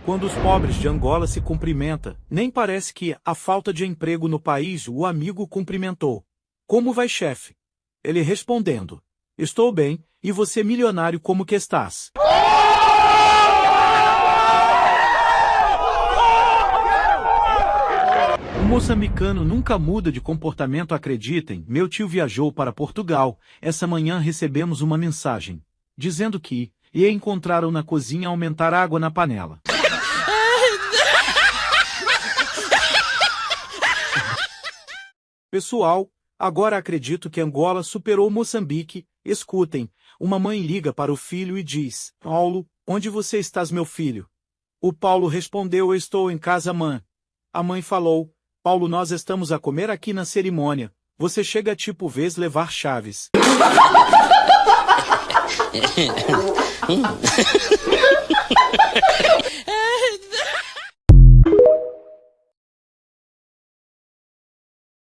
Quando os pobres de Angola se cumprimenta, nem parece que a falta de emprego no país o amigo cumprimentou. Como vai, chefe? Ele respondendo: estou bem, e você milionário como que estás? O moçambicano nunca muda de comportamento, acreditem. Meu tio viajou para Portugal. Essa manhã recebemos uma mensagem dizendo que ia encontraram na cozinha aumentar a água na panela. Pessoal, agora acredito que Angola superou Moçambique. Escutem, uma mãe liga para o filho e diz: Paulo, onde você estás, meu filho? O Paulo respondeu: eu estou em casa, mãe. A mãe falou: Paulo, nós estamos a comer aqui na cerimônia. Você chega tipo vez levar chaves.